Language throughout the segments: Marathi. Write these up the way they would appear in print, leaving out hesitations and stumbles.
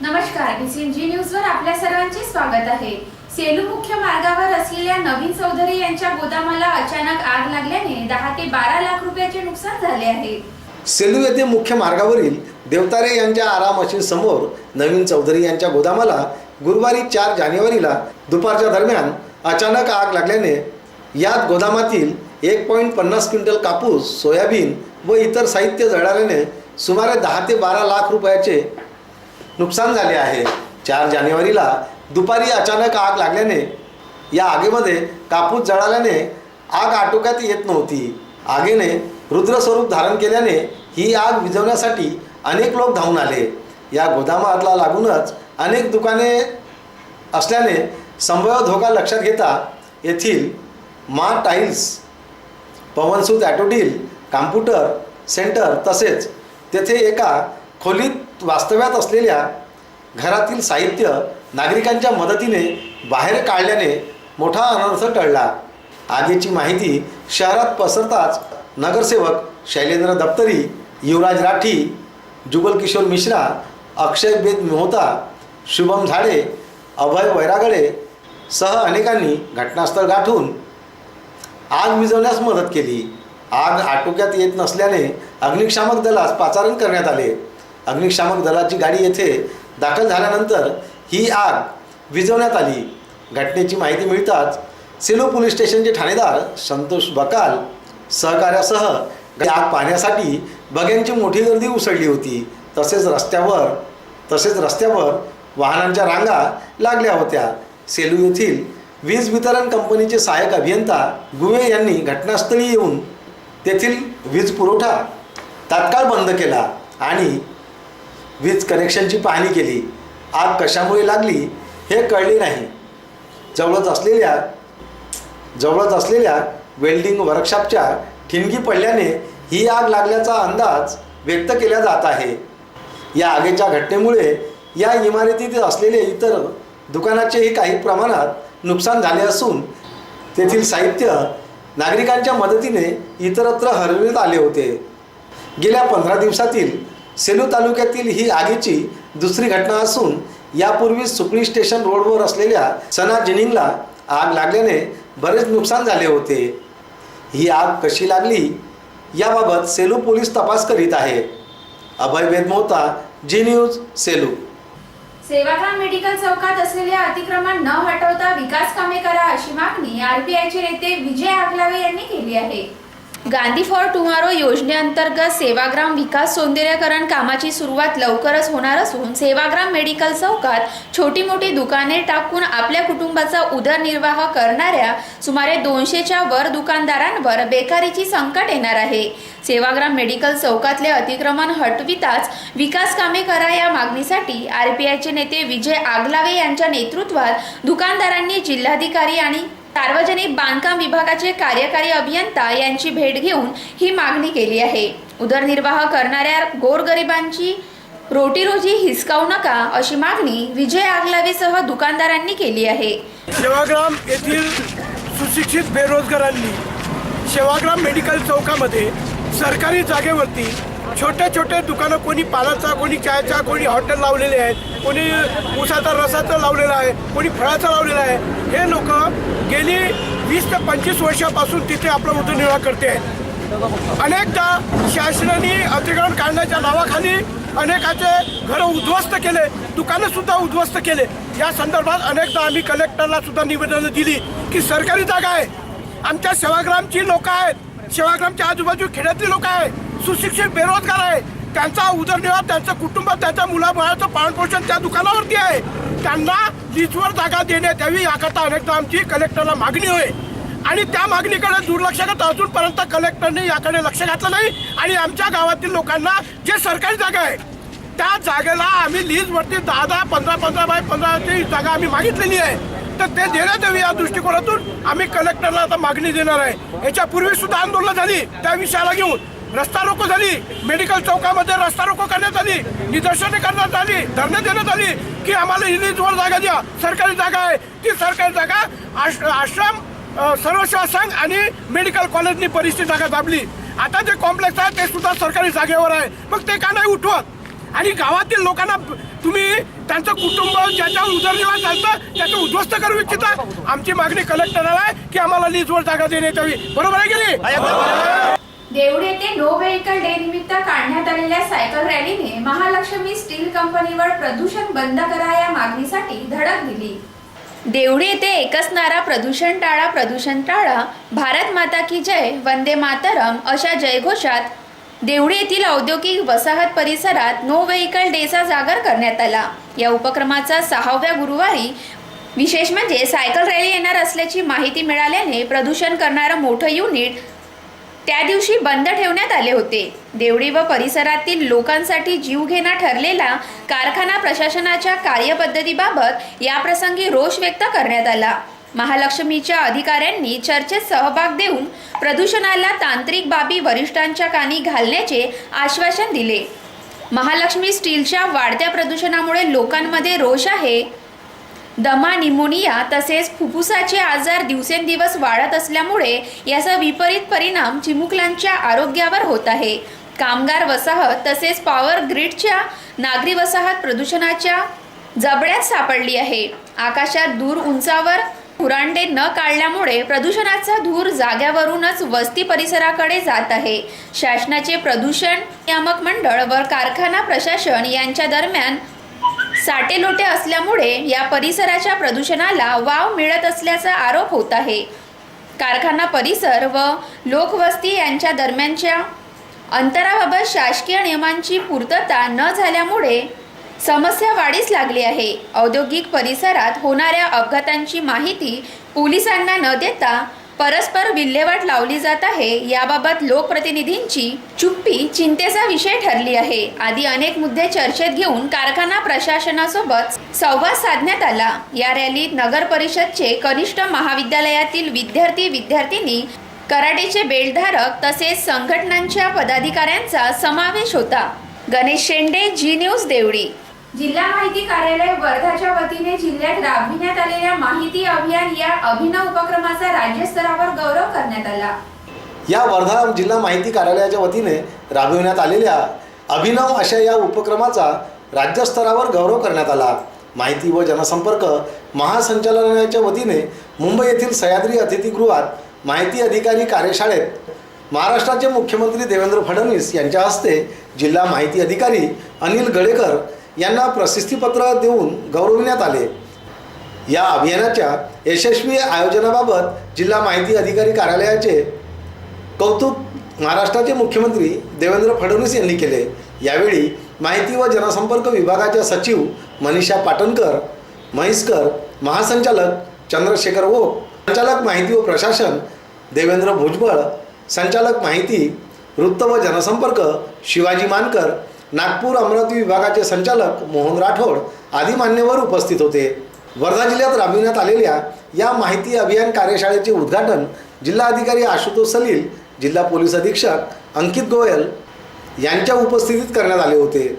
नमस्कार, BCNG न्यूजवर आपल्या सर्वांचे स्वागत आहे। सेलू मुख्य मार्गावर असलेल्या नवीन चौधरी यांच्या गोदामाला अचानक आग लागल्याने 10 ते 12 लाख रुपयाचे नुकसान झाले आहे। सेलू येथे मुख्य मार्गावरील देवतारे यांच्या आरा मशीन समोर नवीन चौधरी यांच्या गोदामाला गुरुवारी 4 जानेवारीला दुपारच्या दरम्यान अचानक आग लागल्याने यात गोदामातील 1.50 क्विंटल कापूस, सोयाबीन व इतर साहित्य जळाल्याने सुमारे 10 ते 12 लाख रुपयाचे नुकसान झाले आहे। 4 जानेवारीला दुपारी अचानक आग लागल्याने या आगीमध्ये कापूस जळाल्याने आग आटोक्यात येत नव्हती। आगीने रुद्र स्वरूप धारण केल्याने ही आग विझवण्यासाठी अनेक लोक धावून आले। या गोदामाला लागूनच अनेक दुकाने असल्याने संभाव्य धोका लक्षात घेता येथील Maa tiles, Pawansut auto deal, computer centre तसेच तेथे एका खोलीत वास्तव्यात असलेल्या घरातील साहित्य नागरिकांच्या मदतीने बाहेर काढल्याने मोठा अनर्थ टळला। आगीची माहिती शहरात पसरताच नगरसेवक शैलेंद्र दप्तरी, युवराज राठी, जुगल किशोर मिश्रा, अक्षय बेद मोहता, शुभम झाडे, अभय वैरागडे सह अनेकांनी घटनास्थळ गाठून आग विझवण्यास मदत केली। आग आटोक्यात येत नसल्याने अग्निशामक दलास पाचारण करण्यात आले। अग्निशामक दलाची गाडी येथे दाखल झाल्यानंतर ही आग विझवण्यात आली। घटनेची माहिती मिळताच सेलू पोलीस स्टेशनचे ठाणेदार संतोष बकाल सहकार्यासह आग पाहण्यासाठी बघ्यांची मोठी गर्दी उसळली होती। तसेच रस्त्यावर वाहनांच्या रांगा लागल्या होत्या। सेलू येथील वीज वितरण कंपनीचे सहाय्यक अभियंता गुवे यांनी घटनास्थळी येऊन तेथील वीज पुरवठा तात्काळ बंद केला आणि वीज कनेक्शनची पाहणी केली। आग कशामुळे लागली हे कळले नाही। जवळच असलेल्या वेल्डिंग वर्कशॉपच्या ठिणगी पडल्याने ही आग लागल्याचा अंदाज व्यक्त केला जात आहे। या आगीच्या घटनेमुळे या इमारतीत असलेले इतर दुकानाचेही काही प्रमाणात नुकसान झाले असून तेथील साहित्य नागरिकांच्या मदतीने इतरत्र हलविण्यात आले होते। गेल्या 15 दिवसातील सेलू तालुक्यातील ही आगीची दुसरी घटना असून यापूर्वी सुकळी स्टेशन रोडवर असलेल्या सना जिनिंगला आग लागल्याने बरेच नुकसान झाले होते। ही आग कशी लागली याबाबत सेलू पोलीस तपास करीत आहे। अभय वेद मोहता, जी न्यूज, सेलू। सेवाग्राम मेडिकल चौकात असलेल्या अतिक्रमण न हटवता विकास कामे करा अशी मागणी आरपीआयचे नेते विजय आगलावे यांनी केली आहे। गांधी फॉर टुमॉरो योजनेअंतर्गत सेवाग्राम विकास सौंदर्यीकरण कामाची सुरुवात लवकरच होणार असून सेवाग्राम मेडिकल चौकात छोटी मोठी दुकाने टाकून आपल्या कुटुंबाचा उदरनिर्वाह करणाऱ्या सुमारे 200च्या वर दुकानदारांवर बेकारीची संकट येणार आहे। सेवाग्राम मेडिकल चौकातले अतिक्रमण हटविताच विकास कामे करा या मागणीसाठी आरपीआयचे नेते विजय आगलावे यांच्या नेतृत्वात दुकानदारांनी जिल्हाधिकारी आणि सार्वजनिक बांधकाम विभागाचे कार्यकारी अभियंता यांची भेट घेऊन ही मागणी केली आहे। उदरनिर्वाह करणाऱ्या गोरगरिबांची रोटीरोजी हिसकावू नका अशी मागणी विजय आगलावेसह दुकानदारांनी केली आहे। सेवाग्राम येथील सुशिक्षित बेरोजगारांनी सेवाग्राम मेडिकल चौकामध्ये सरकारी जागेवरती छोटे दुकानं, कोणी पालाचा, कोणी चायचा, कोणी हॉटेल लावलेले आहेत, कोणी ऊसाचा रसाचं लावलेलं आहे, कोणी फळाचं लावलेलं आहे। हे लोक गेली 20 ते 25 वर्षापासून तिथे आपला उदरनिर्वाह करते आहेत। अनेकदा शासनाने अतिक्रमण काढण्याच्या नावाखाली अनेकाचे घरं उद्ध्वस्त केले, दुकानं सुद्धा उद्ध्वस्त केले। या संदर्भात अनेकदा आम्ही कलेक्टरला सुद्धा निवेदनं दिली की सरकारी जागा आहे, आमच्या सेवाग्रामची लोक आहेत, सेवाग्रामच्या आजूबाजू खेड्यातली लोक आहेत, सुशिक्षित बेरोजगार आहे, त्यांचा उदरनिर्वाह, त्यांचं कुटुंब, त्यांच्या मुलाबाळाचं पालनपोषण त्या दुकानावरती आहे, त्यांना लीजवर जागा देण्यात यावी याकरता अनेकदा आमची कलेक्टरला मागणी होय आणि त्या मागणीकडे दुर्लक्ष करत अजूनपर्यंत कलेक्टरने याकडे लक्ष घातलं नाही आणि आमच्या गावातील लोकांना जे सरकारी जागा आहे त्या जागेला आम्ही लीजवरती 10-10, 15-15 बाय 15ची जागा आम्ही मागितलेली आहे, तर ते देण्यात यावी या दृष्टिकोनातून आम्ही कलेक्टरला आता मागणी देणार आहे। याच्यापूर्वी सुद्धा आंदोलन झाली, त्या विषयाला घेऊन रस्ता रोको झाली, मेडिकल चौकामध्ये रस्ता रोको करण्यात आली, निदर्शने करण्यात आली, धरणे देण्यात आली की आम्हाला लीजवर जागा द्या, सरकारी जागा आहे। ती सरकारी जागा आश्रम, सर्वसेवा संघ आणि मेडिकल कॉलेजनी बरीचशी जागा दाबली। आता जे कॉम्प्लेक्स आहे ते सुद्धा सरकारी जागेवर आहे, मग ते का नाही उठवत? आणि गावातील लोकांना तुम्ही त्यांचं कुटुंब ज्याच्यावर उदरनिर्वाह चालतं त्याचं उद्ध्वस्त करू इच्छिता. आमची मागणी कलेक्टरला आहे की आम्हाला लीजवर जागा देण्यात यावी. बरोबर आहे की नाही? देवडी येथे नो व्हेकल डे निमित्त काढण्यात आलेल्या सायकल रॅलीने महालक्ष्मी स्टील कंपनीवर प्रदूषण बंद करा या मागणीसाठी धडक दिली. देवडी येथे एकच नारा प्रदूषण टाळा, भारत माता की जय, वंदे मातरम अशा जयघोषात देवडी येथील औद्योगिक वसाहत परिसरात नो व्हेकल डेचा जागर करण्यात आला. या उपक्रमाचा 6व्या गुरुवारी विशेष म्हणजे सायकल रॅली येणार असल्याची माहिती मिळाल्याने प्रदूषण करणारं मोठं युनिट त्या दिवशी बंद ठेवण्यात आले होते. देवडी व परिसरातील लोकांसाठी जीवघेणा ठरलेला कारखाना प्रशासनाच्या कार्यपद्धतीबाबत याप्रसंगी रोष व्यक्त करण्यात आला. महालक्ष्मीच्या अधिकाऱ्यांनी चर्चेत सहभाग देऊन प्रदूषणाला तांत्रिक बाबी वरिष्ठांच्या कानी घालण्याचे आश्वासन दिले. महालक्ष्मी स्टीलच्या वाढत्या प्रदूषणामुळे लोकांमध्ये रोष आहे. दमा, निमोनिया तसेच फुफ्फुसाचे आजार दिवसेंदिवस वाढत असल्यामुळे याचा विपरीत परिणाम चिमुकल्यांच्या आरोग्यावर होत आहे. कामगार वसाहत तसेच पॉवर ग्रीडच्या नागरी वसाहत प्रदूषणाच्या जबड्यात सापडली आहे. आकाशात दूर उंचावर कुरांडे न काढल्यामुळे प्रदूषणाचा धूर जाग्यावरूनच वस्ती परिसराकडे जात आहे. शासनाचे प्रदूषण नियामक मंडळ व कारखाना प्रशासन यांच्या दरम्यान साटेलोटे असल्यामुळे या परिसराच्या प्रदूषणाला वाव मिळत असल्याचा आरोप होत आहे. कारखाना परिसर व लोकवस्ती यांच्या दरम्यानच्या अंतराबाबत शासकीय नियमांची पूर्तता न झाल्यामुळे समस्या वाढीस लागली आहे. औद्योगिक परिसरात होणाऱ्या अपघातांची माहिती पोलिसांना न देता परस्पर विल्हेवाट लावली जात आहे. याबाबत लोकप्रतिनिधींची चुप्पी चिंतेचा विषय ठरली आहे. आदी अनेक मुद्दे चर्चेत घेऊन कारखाना प्रशासनासोबत संवाद साधण्यात आला. या रॅलीत नगर परिषदचे कनिष्ठ महाविद्यालयातील विद्यार्थी-विद्यार्थिनी, कराटेचे बेल्टधारक तसेच संघटनांच्या पदाधिकाऱ्यांचा समावेश होता. गणेश शेंडे, जी न्यूज, देवडी. जिल्हा माहिती कार्यालय वर्धाच्या वतीने जिल्ह्यात राबविण्यात आलेल्या माहिती अभियान या अभिनव उपक्रमाचा राज्यस्तरावर गौरव करण्यात आला. या वर्धा जिल्हा माहिती कार्यालयाच्या वतीने राबविण्यात आलेल्या अभिनव अशा या उपक्रमाचा राज्यस्तरावर गौरव करण्यात आला. माहिती व जनसंपर्क महासंचालनालयाच्या वतीने मुंबई येथील सह्याद्री अतिथीगृहात माहिती अधिकारी कार्यशाळेत महाराष्ट्राचे मुख्यमंत्री देवेंद्र फडणवीस यांच्या हस्ते जिल्हा माहिती अधिकारी अनिल गडेकर यांना प्रशस्तीपत्र देऊन गौरविण्यात आले. या अभियानाच्या यशस्वी आयोजनाबाबत जिल्हा माहिती अधिकारी कार्यालयाचे कौतुक महाराष्ट्राचे मुख्यमंत्री देवेंद्र फडणवीस यांनी केले. यावेळी माहिती व जनसंपर्क विभागाच्या सचिव मनीषा पाटणकर, म्हैसकर, महासंचालक चंद्रशेखर ओक, संचालक माहिती व प्रशासन देवेंद्र भुजबळ, संचालक माहिती, वृत्त व जनसंपर्क शिवाजी मानकर, नागपूर अमरावती विभागाचे संचालक मोहन राठोड आदी मान्यवर उपस्थित होते. वर्धा जिल्ह्यात राबविण्यात आलेल्या या माहिती अभियान कार्यशाळेचे उद्घाटन जिल्हाधिकारी आशुतोष सलील, जिल्हा पोलीस अधीक्षक अंकित गोयल यांच्या उपस्थितीत करण्यात आले होते.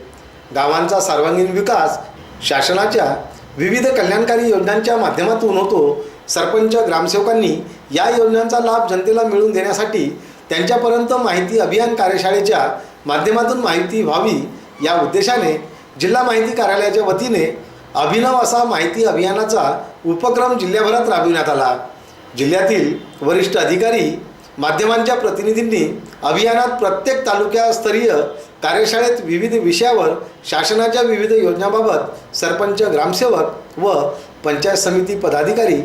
गावांचा सर्वांगीण विकास शासनाच्या विविध कल्याणकारी योजनांच्या माध्यमातून होतो. सरपंच, ग्रामसेवकांनी या योजनांचा लाभ जनतेला मिळवून देण्यासाठी त्यांच्यापर्यंत माहिती अभियान कार्यशाळेच्या माध्यमातून माहिती व्हावी या उद्देशाने जिल्हा माहिती कार्यालयाच्या वतीने अभिनव असा माहिती अभियानाचा उपक्रम जिल्ह्याभरात राबविण्यात आला. जिल्ह्यातील वरिष्ठ अधिकारी, माध्यमांच्या प्रतिनिधींनी अभियानात प्रत्येक तालुकास्तरीय कार्यशाळेत विविध विषयावर शासनाच्या विविध योजनांबाबत सरपंच, ग्रामसेवक व पंचायत समिती पदाधिकारी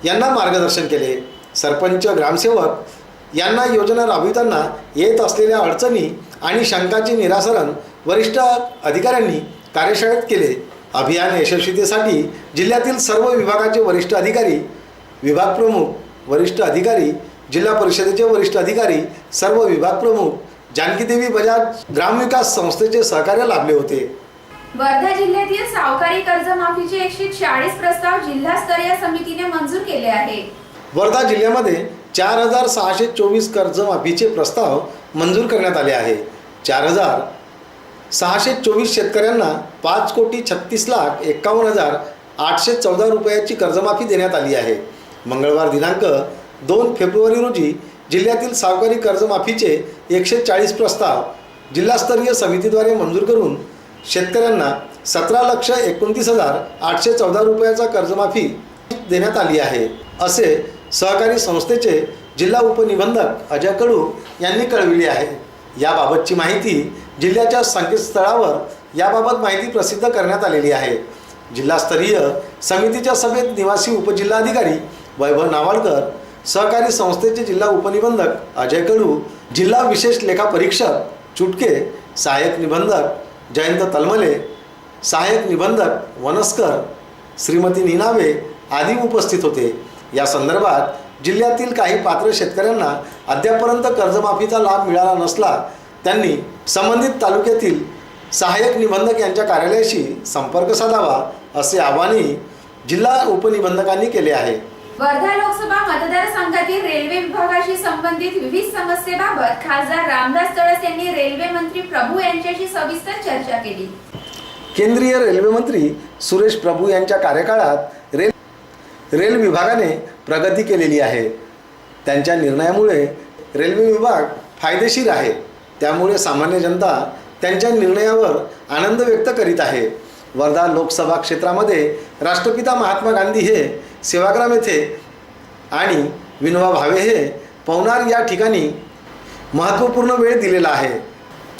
यांना मार्गदर्शन केले. सरपंच, ग्रामसेवक यांना योजना राबविताना येत असलेल्या अडचणी आणि शंकांचे निराकरण वरिष्ठ अधिकाऱ्यांनी कार्यशाळेत केले. अभियान यशस्वीतेसाठी जिल्ह्यातील सर्व विभागाचे वरिष्ठ अधिकारी, विभाग प्रमुख, वरिष्ठ अधिकारी, जिल्हा परिषदेचे वरिष्ठ अधिकारी, सर्व विभाग प्रमुख, जानकीदेवी बजाज ग्रामविकास संस्थेचे सहकार्य लाभले होते. वर्धा जिल्ह्यातील सावकारी कर्जमाफीचे 140 प्रस्ताव जिल्हास्तरीय समितीने मंजूर केले आहे. वर्धा जिल्ह्यामध्ये 4,624 कर्जमाफीचे प्रस्ताव मंजूर करण्यात आले आहे. 4,624 शेतकऱ्यांना 5,36,51,814 रुपयाची कर्जमाफी देण्यात आली आहे. मंगळवार दिनांक 2 फेब्रुवारी रोजी जिल्ह्यातील सावकारी कर्जमाफीचे 140 प्रस्ताव जिल्हास्तरीय समितीद्वारे मंजूर करून शेतकऱ्यांना 17,29,814 रुपयाचा कर्जमाफी देण्यात आली आहे, असे सहकारी संस्थेचे जिल्हा उपनिबंधक अजय कडू यांनी कळविले आहे. याबाबतची माहिती जिल्ह्याच्या संकेतस्थळावर याबाबत माहिती प्रसिद्ध करण्यात आलेली आहे. जिल्हास्तरीय समितीच्या सभेत निवासी उपजिल्हाधिकारी वैभव नावाळकर, सहकारी संस्थेचे जिल्हा उपनिबंधक अजय कडू, जिल्हा विशेष लेखापरीक्षक चुटके, सहाय्यक निबंधक जयंत तलमले, सहाय्यक निबंधक वनस्कर, श्रीमती निनावे आदी उपस्थित होते. या संदर्भात जिल्ह्यातील काही पात्र शेतकऱ्यांना अद्यापर्यंत कर्जमाफीचा लाभ मिळाला नसला त्यांनी संबंधित तालुक्यातील सहाय्यक निबंधक यांच्या कार्यालयाशी संपर्क साधावा, असे आवाहनही जिल्हा उपनिबंधकांनी केले आहे. वर्धा लोकसभा मतदारसंघातील रेल्वे विभागाशी संबंधित विविध समस्येबाबत खासदार रामदास तळस यांनी रेल्वे मंत्री प्रभू यांच्याशी सविस्तर चर्चा केली. केंद्रीय रेल्वे मंत्री सुरेश प्रभू यांच्या कार्यकाळात रेल विभागाने प्रगती केलेली आहे. त्यांच्या निर्णयामुळे रेल्वे विभाग फायदेशीर आहे. त्यामुळे सामान्य जनता त्यांच्या निर्णयावर आनंद व्यक्त करीत आहे. वर्धा लोकसभा क्षेत्रामध्ये राष्ट्रपिता महात्मा गांधी हे सेवाग्राम येथे आणि विनोबा भावे हे पवनार या ठिकाणी महत्त्वपूर्ण वेळ दिलेला आहे.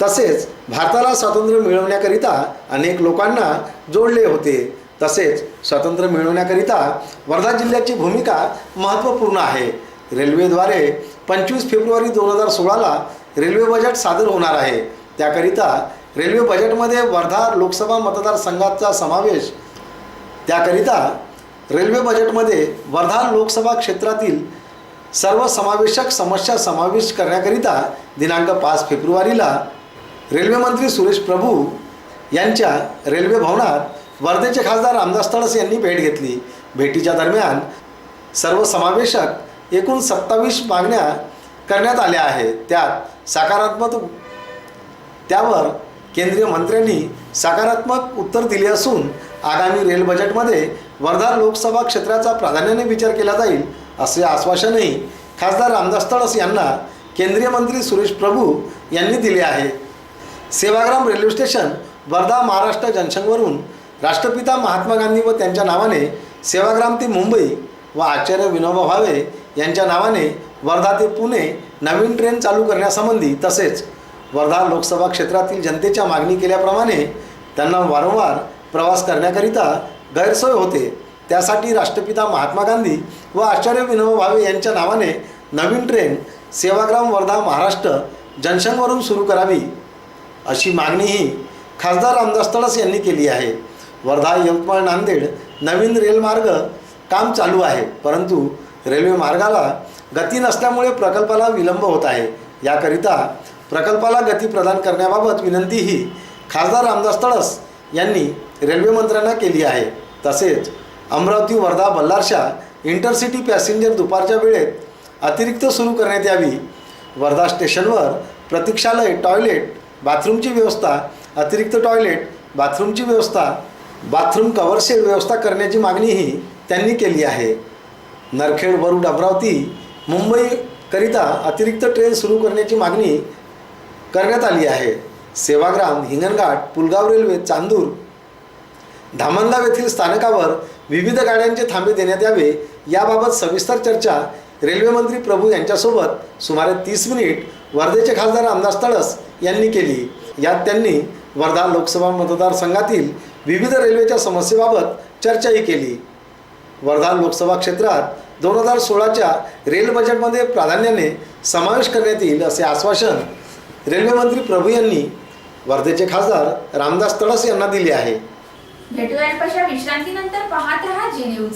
तसेच भारताला स्वातंत्र्य मिळवण्याकरिता अनेक लोकांना जोडले होते. तसेच स्वातंत्र्य मिळवण्याकरिता वर्धा जिल्ह्याची भूमिका महत्त्वपूर्ण आहे. रेल्वेद्वारे 25 फेब्रुवारी 2016ला रेल्वे बजेट सादर होणार आहे. त्याकरिता रेल्वे बजेटमध्ये वर्धा लोकसभा मतदारसंघाचा समावेश रेल्वे बजेटमध्ये वर्धा लोकसभा क्षेत्रातील सर्व समावेशक समस्या समावेश करण्याकरिता दिनांक 5 फेब्रुवारीला रेल्वे मंत्री सुरेश प्रभू यांच्या रेल्वे भवनात वर्धेचे खासदार रामदास तळस यांनी भेट घेतली. भेटीच्या दरम्यान सर्व समावेशक एकूण 27 मागण्या करण्यात आल्या आहेत. त्यावर केंद्रीय मंत्र्यांनी सकारात्मक उत्तर दिले असून आगामी रेल बजेटमध्ये वर्धा लोकसभा क्षेत्राचा प्राधान्याने विचार केला जाईल, असे आश्वासनही खासदार रामदास तळस यांना केंद्रीय मंत्री सुरेश प्रभू यांनी दिले आहे. सेवाग्राम रेल्वे स्टेशन वर्धा महाराष्ट्र जंक्शनवरून राष्ट्रपिता महात्मा गांधी व त्यांच्या नावाने सेवाग्राम ते मुंबई व आचार्य विनोबा भावे यांच्या नावाने वर्धा ते पुणे नवीन ट्रेन चालू करण्यासंबंधी तसेच वर्धा लोकसभा क्षेत्रातील जनतेच्या मागणी केल्याप्रमाणे त्यांना वारंवार प्रवास करण्याकरिता गैरसोय होते. त्यासाठी राष्ट्रपिता महात्मा गांधी व आचार्य विनोबा भावे यांच्या नावाने नवीन ट्रेन सेवाग्राम वर्धा महाराष्ट्र जंक्शनवरून सुरू करावी, अशी मागणीही खासदार रामदास तळस यांनी केली आहे. वर्धा यवतमाळ नांदेड नवीन रेल्वेमार्ग काम चालू आहे, परंतु रेल्वे मार्गाला गती नसल्यामुळे प्रकल्पाला विलंब होत आहे. याकरिता प्रकल्पाला गती प्रदान करण्याबाबत विनंतीही खासदार रामदास तळस यांनी रेल्वे मंत्र्यांना केली आहे. तसेच अमरावती वर्धा बल्लारशा इंटरसिटी पॅसेंजर दुपारच्या वेळेत अतिरिक्त सुरू करण्यात यावी. वर्धा स्टेशनवर प्रतीक्षालय, टॉयलेट, बाथरूमची व्यवस्था, अतिरिक्त टॉयलेट, बाथरूमची व्यवस्था, बाथरूम कव्हरशेड व्यवस्था करण्याची मागणीही त्यांनी केली आहे. नरखेड वरुड अमरावती मुंबईकरिता अतिरिक्त ट्रेन सुरू करण्याची मागणी करण्यात आली आहे. सेवाग्राम, हिंगणघाट, पुलगाव रेल्वे, चांदूर, धामणगाव येथील स्थानकावर विविध गाड्यांचे थांबे देण्यात यावे, याबाबत सविस्तर चर्चा रेल्वे मंत्री प्रभू यांच्यासोबत सुमारे 30 मिनिट वर्धेचे खासदार रामदास तळस यांनी केली. यात त्यांनी वर्धा लोकसभा मतदारसंघातील विविध रेल्वेच्या समस्येबाबत चर्चाही केली. वर्धा लोकसभा क्षेत्रात 2016च्या रेल बजेटमध्ये प्राधान्याने समावेश करण्यात येईल, असे आश्वासन रेल्वे मंत्री प्रभू यांनी वर्धेचे खासदार रामदास तळस यांना दिले आहे. भेटूया अल्पशा विश्रांतीनंतर पाहत रहा जी न्यूज.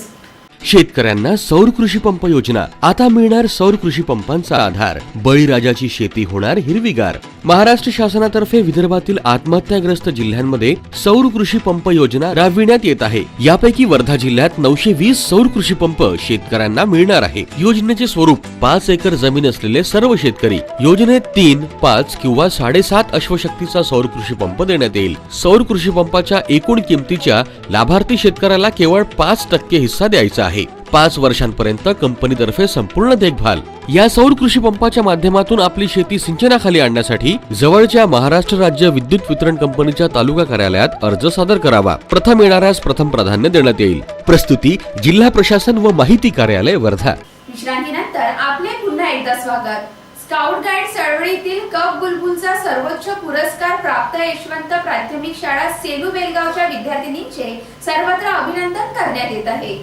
शेतकऱ्यांना सौर कृषी पंप योजना. आता मिळणार सौर कृषी पंपांचा आधार. बळीराजाची शेती होणार हिरवीगार. महाराष्ट्र शासनातर्फे विदर्भातील आत्महत्याग्रस्त जिल्ह्यांमध्ये सौर कृषी पंप योजना राबविण्यात येत आहे. यापैकी वर्धा जिल्ह्यात 920 सौर कृषी पंप शेतकऱ्यांना मिळणार आहे. योजनेचे स्वरूप 5 एकर जमीन असलेले सर्व शेतकरी. योजनेत 3, 5 किंवा 7.5 अश्वशक्तीचा सौर कृषी पंप देण्यात येईल. सौर कृषी पंपाच्या एकूण किमतीच्या लाभार्थी शेतकऱ्याला केवळ 5% हिस्सा द्यायचा आहे. 5 वर्षांपर्यंत कंपनीतर्फे संपूर्ण देखभाल. या सौर कृषी पंपाच्या माध्यमातून आपली शेती सिंचनाखाली आणण्यासाठी जवळच्या महाराष्ट्र राज्य विद्युत वितरण कंपनीच्या तालुका कार्यालयात अर्ज सादर करावा. प्रथम येणाऱ्यास प्रथम प्राधान्य देण्यात येईल. प्रस्तुती जिल्हा प्रशासन व माहिती कार्यालय वर्धा. विश्रांतीनंतर आपले पुन्हा एकदा स्वागत. स्काउट गाईड चळवळीतील कप बुलबुलचा सर्वोच्च पुरस्कार प्राप्त यशवंत प्राथमिक शाळा सेलू बेलगावच्या विद्यार्थिनींचे सर्वत्र अभिनंदन करण्यात येत आहे.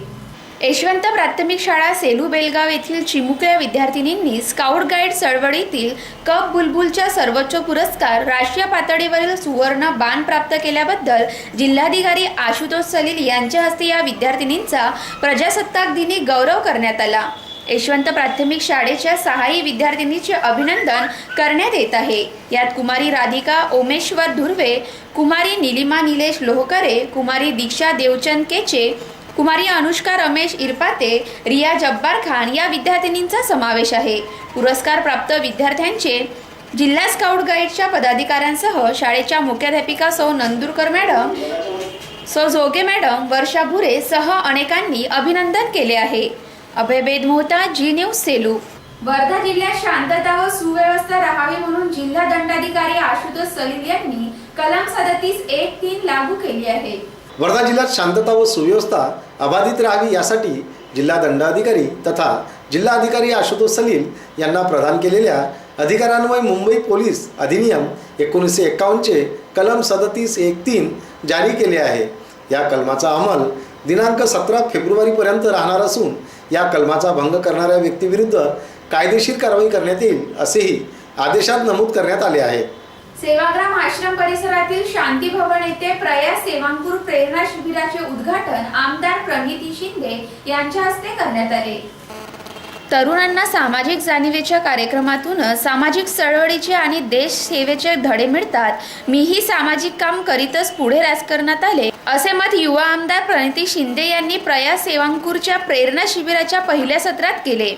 यशवंत प्राथमिक शाळा सेलू बेलगाव येथील चिमुकल्या विद्यार्थिनींनी स्काउट गाईड चळवळीतील कप बुलबुलच्या सर्वोच्च पुरस्कार राष्ट्रीय पातळीवरील सुवर्ण बाण प्राप्त केल्याबद्दल जिल्हाधिकारी आशुतोष सलील यांच्या हस्ते या विद्यार्थिनींचा प्रजासत्ताक दिनी गौरव करण्यात आला. यशवंत प्राथमिक शाळेच्या 6 विद्यार्थिनींचे अभिनंदन करण्यात येत आहे. यात कुमारी राधिका ओमेश्वर धुर्वे, कुमारी निलिमा निलेश लोहकरे, कुमारी दीक्षा देवचंद केचे, कुमारी अनुष्का रमेश इरपाते, रिया जब्बार खान या विद्यार्थिनींचा समावेश आहे. पुरस्कार प्राप्त विद्यार्थ्यांचे जिल्हा स्काउट गाईडच्या पदाधिकाऱ्यांसह शाळेच्या मुख्याध्यापिका सौ नंदुरकर मॅडम, सौ जोगे मॅडम, वर्षा भुरे सह अनेकांनी अभिनंदन केले आहे. अभय बेदमोहता, जी न्यूज, सेलू. वर्धा जिल्ह्यात शांतता व सुव्यवस्था राहावी म्हणून जिल्हा दंडाधिकारी आशुतोष सलील यांनी कलम 37(1)(3) लागू केली आहे. वर्धा जिल्ह्यात शांतता व सुव्यवस्था अबाधित राहावी यासाठी जिल्हा दंडाधिकारी तथा जिल्हाधिकारी आशुतोष सलील यांना प्रदान केलेल्या अधिकारान्वये मुंबई पोलीस अधिनियम 1951चे कलम 37(1)(3) जारी केले आहे. या कलमाचा अंमल दिनांक 17 फेब्रुवारीपर्यंत राहणार असून या कलमाचा भंग करणाऱ्या व्यक्तीविरुद्ध कायदेशीर कारवाई करण्यात येईल असेही आदेशात नमूद करण्यात आले आहे. सेवाग्राम आश्रम परिसरातील शांती भवन येथे प्रयास सेवांकुर प्रेरणा शिबिराचे उद्घाटन आमदार प्रणिती शिंदे यांच्या हस्ते करण्यात आले. तरुणांना सामाजिक जाणीवेच्या कार्यक्रमातून सामाजिक चळवळीचे आणि देश सेवेचे धडे मिळतात. मीही सामाजिक काम करीतच पुढे राजकारणात आले असे मत युवा आमदार प्रणिती शिंदे यांनी प्रयास सेवांकुरच्या प्रेरणा शिबिराच्या पहिल्या सत्रात केले.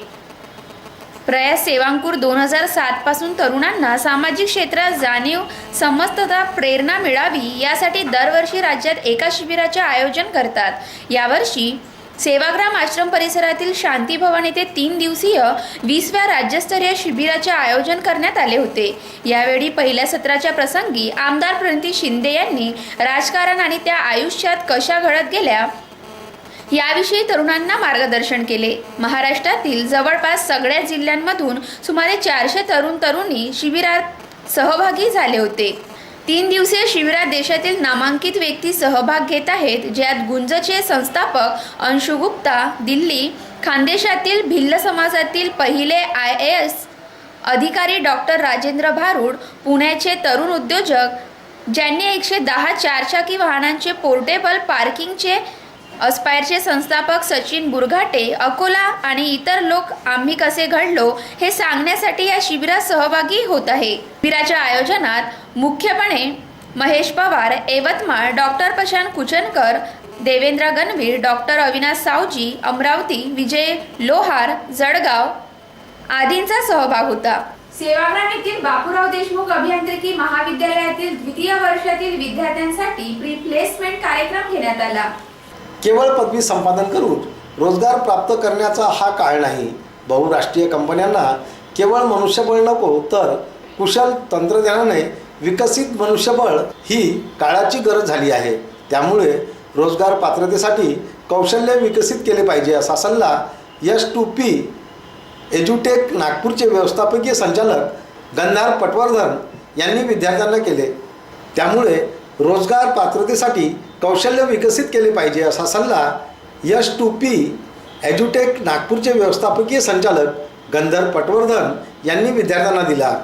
प्रयास सेवांकुर 2007 पासून तरुणांना सामाजिक क्षेत्रात जाणीव, समजतता, प्रेरणा मिळावी यासाठी दरवर्षी राज्यात एका शिबिराचे आयोजन करतात. यावर्षी सेवाग्राम आश्रम परिसरातील शांती भवन येथे 3 दिवसीय 20व्या राज्यस्तरीय शिबिराचे आयोजन करण्यात आले होते. यावेळी पहिल्या सत्राच्या प्रसंगी आमदार प्रणिती शिंदे यांनी राजकारण आणि त्या आयुष्यात कशा घडत गेल्या याविषयी तरुणांना मार्गदर्शन केले. महाराष्ट्रातील जवळपास सगळ्या जिल्ह्यांमधून सुमारे 400 तरुणी शिबिरात सहभागी झाले होते. 3 दिवसीय शिबिरात देशातील नामांकित व्यक्ती सहभाग घेत आहेत, ज्यात गुंजचे संस्थापक अंशु गुप्ता, दिल्ली, खानदेशातील भिल्ल समाजातील पहिले IAS अधिकारी डॉक्टर राजेंद्र भारूड, पुण्याचे तरुण उद्योजक ज्यांनी 110 4चाकी वाहनांचे पोर्टेबल पार्किंगचे अस्पायरचे संस्थापक सचिन बुरघाटे, अकोला आणि इतर लोक आम्ही कसे घडलो हे सांगण्यासाठी या शिबिरात सहभागी होत आहे. शिबिराच्या आयोजनात मुख्यपणे महेश पवार, यवतमाळ, डॉक्टर प्रशांत कुचनकर, देवेंद्र गणवीर, डॉक्टर अविनाश सावजी, अमरावती, विजय लोहार, जळगाव आदींचा सहभाग होता. सेवाग्राम येथील बापूराव देशमुख अभियांत्रिकी महाविद्यालयातील 2य वर्षातील विद्यार्थ्यांसाठी प्री प्लेसमेंट कार्यक्रम घेण्यात आला. केवळ पदवी संपादन करून रोजगार प्राप्त करण्याचा हा काळ नाही. बहुराष्ट्रीय कंपन्यांना केवळ मनुष्यबळ नको, तर कुशल तंत्रज्ञानाने विकसित मनुष्यबळ ही काळाची गरज झाली आहे. त्यामुळे रोजगार पात्रतेसाठी कौशल्य विकसित केले पाहिजे असा सल्ला S2P एज्युटेक नागपूरचे व्यवस्थापकीय संचालक गंधार पटवर्धन यांनी विद्यार्थ्यांना केले. त्यामुळे रोजगार पात्रतेसाठी कौशल्य विकसित केले पाहिजे असा सल्ला S2P एज्युटेक नागपूरचे व्यवस्थापकीय संचालक गंधर पटवर्धन यांनी विद्यार्थ्यांना दिला.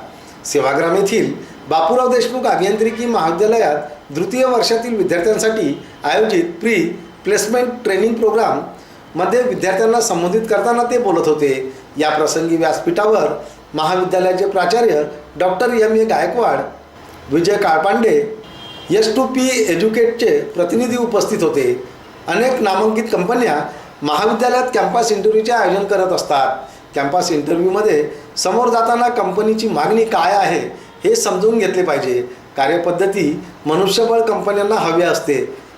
सेवाग्राम येथील बापूराव देशमुख अभियांत्रिकी महाविद्यालयात 2य वर्षातील विद्यार्थ्यांसाठी आयोजित प्री प्लेसमेंट ट्रेनिंग प्रोग्राममध्ये विद्यार्थ्यांना संबोधित करताना ते बोलत होते. या प्रसंगी व्यासपीठावर महाविद्यालयाचे प्राचार्य डॉक्टर M.A. गायकवाड, विजय काळपांडे, S2P एज्युकेटचे प्रतिनिधी उपस्थित होते. अनेक नामांकित कंपन्या महाविद्यालयात कॅम्पस इंटरव्ह्यूचे आयोजन करत असतात. कॅम्पस इंटरव्ह्यूमध्ये समोर जाताना कंपनीची मागणी काय आहे हे समजून घेतले पाहिजे. कार्यपद्धती मनुष्यबळ कंपन्यांना हवे असते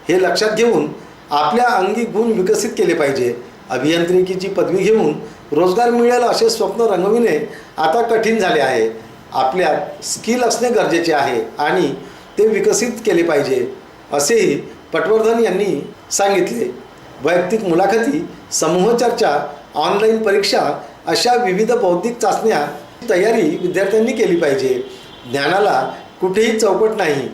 हे लक्षात घेऊन आपल्या अंगी गुण विकसित केले पाहिजे. अभियांत्रिकीची पदवी घेऊन रोजगार मिळेल असे स्वप्न रंगविणे आता कठीण झाले आहे. आपल्यात स्किल असणे गरजेचे आहे आणि ते विकसित केले पाहिजे असेही पटवर्धन यांनी सांगितले. वैयक्तिक मुलाखती, समूह चर्चा, ऑनलाईन परीक्षा अशा विविध बौद्धिक चाचण्या तयारी विद्यार्थ्यांनी केली पाहिजे. ज्ञानाला कुठेही चौकट नाही.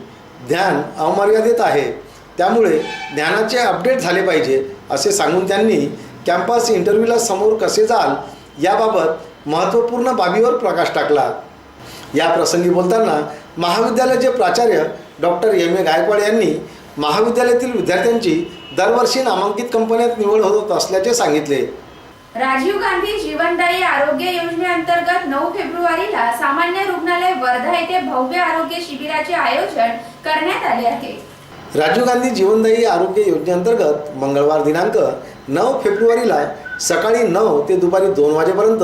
ज्ञान अमर्यादित आहे. त्यामुळे ज्ञानाचे अपडेट झाले पाहिजे असे सांगून त्यांनी कॅम्पस इंटरव्ह्यूला समोर कसे जाल याबाबत महत्त्वपूर्ण बाबीवर प्रकाश टाकला. या प्रसंगी बोलताना महाविद्यालयाचे प्राचार्य डॉक्टर M.A. गायकवाड यांनी महाविद्यालयातील विद्यार्थ्यांची दरवर्षी नामांकित कंपन्यात निवड होत असल्याचे सांगितले. राजीव गांधी जीवनदायी आरोग्य योजनेअंतर्गत 9 फेब्रुवारीला सामान्य रुग्णालय वर्धा येथे भव्य आरोग्य शिबिराचे आयोजन करण्यात आले आहे. राजीव गांधी जीवनदायी आरोग्य योजनेअंतर्गत मंगळवार दिनांक 9 फेब्रुवारीला सकाळी 9 ते दुपारी 2 वाजेपर्यंत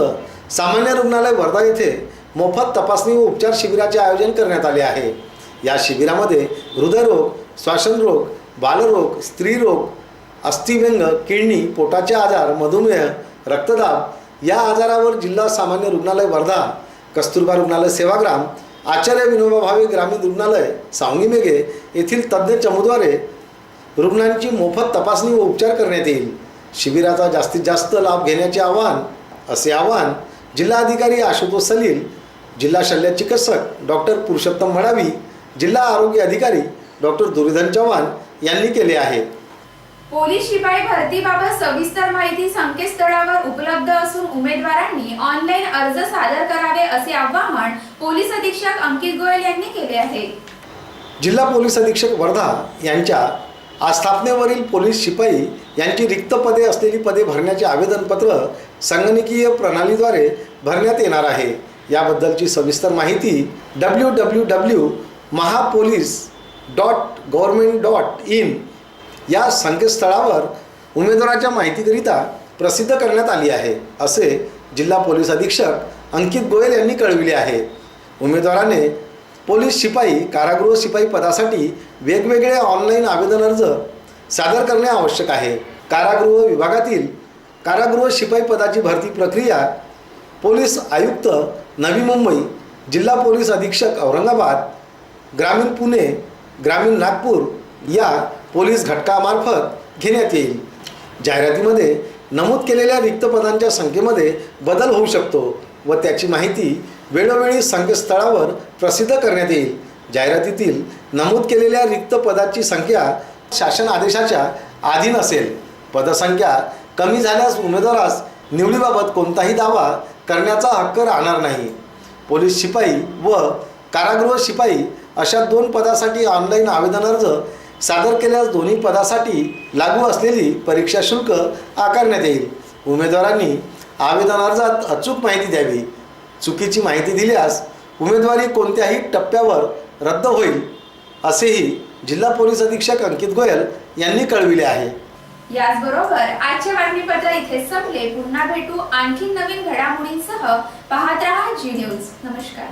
सामान्य रुग्णालय वर्धा येथे मोफत तपासणी व उपचार शिबिराचे आयोजन करण्यात आले आहे. या शिबिरामध्ये हृदयरोग, श्वासनरोग, बालरोग, स्त्रीरोग, अस्थिव्यंग, किडनी, पोटाचे आजार, मधुमेह, रक्तदाब या आजारावर जिल्हा सामान्य रुग्णालय वर्धा, कस्तुरबा रुग्णालय सेवाग्राम, आचार्य विनोबा भावे ग्रामीण रुग्णालय सांगली मेघे येथील तज्ज्ञ चमूद्वारे रुग्णांची मोफत तपासणी व उपचार करण्यात येईल. शिबिराचा जास्तीत जास्त लाभ घेण्याचे आवाहन जिल्हाधिकारी आशुतोष सलील, जिल्हा शल्य चिकित्सक डॉक्टर पुरुषोत्तम मडावी, जिल्हा आरोग्य अधिकारी डॉक्टर दुर्योधन चव्हाण यांनी केले आहे. पोलीस शिपाई भरतीबाबत सविस्तर माहिती संकेतस्थळावर उपलब्ध असून उमेदवारांनी ऑनलाईन अर्ज सादर करावे असे आवाहन पोलीस अधीक्षक अंकित गोयल यांनी केले आहे. जिल्हा पोलीस अधीक्षक वर्धा यांच्या आस्थापनेवरील पोलीस शिपाई यांची रिक्त पदे असलेली पदे भरण्याचे आवेदनपत्र संगणकीय प्रणालीद्वारे भरण्यात येणार आहे. याबद्दलची सविस्तर माहिती www.mahapolice.government.in या संकेतस्थळावर उमेदवाराच्या माहितीकरिता प्रसिद्ध करण्यात आली आहे असे जिल्हा पोलीस अधीक्षक अंकित गोयल यांनी कळविले आहे. उमेदवाराने पोलीस शिपाई, कारागृह शिपाई पदासाठी वेगवेगळे ऑनलाईन आवेदन अर्ज सादर करणे आवश्यक आहे. कारागृह विभागातील कारागृह शिपाई पदाची भरती प्रक्रिया पोलीस आयुक्त नवी मुंबई, जिल्हा पोलीस अधीक्षक औरंगाबाद, ग्रामीण पुणे, ग्रामीण नागपूर या पोलीस घटकामार्फत घेण्यात येईल. जाहिरातीमध्ये नमूद केलेल्या रिक्त पदांच्या संख्येमध्ये बदल होऊ शकतो व त्याची माहिती वेळोवेळी संकेतस्थळावर प्रसिद्ध करण्यात येईल. जाहिरातीतील नमूद केलेल्या रिक्त पदाची संख्या शासन आदेशाच्या अधीन असेल. पदसंख्या कमी झाल्यास उमेदवारास निवडीबाबत कोणताही दावा करण्याचा हक्क राहणार नाही. पोलीस शिपाई व कारागृह शिपाई अशा 2 पदासाठी ऑनलाईन आवेदन अर्ज सादर केल्यास दोन्ही पदासाठी लागू असलेली परीक्षा शुल्क आकारण्यात येईल. उमेदवारांनी आवेदन अर्जात अचूक माहिती द्यावी. चुकीची माहिती दिल्यास उमेदवारी कोणत्याही टप्प्यावर रद्द होईल असेही जिल्हा पोलीस अधीक्षक अंकित गोयल यांनी कळविले आहे. याचबरोबर आजचे बातमीपत्र इथेच संपले. पुन्हा भेटू आणखी नवीन घडामोडींसह. पाहत रहा जी न्यूज. नमस्कार.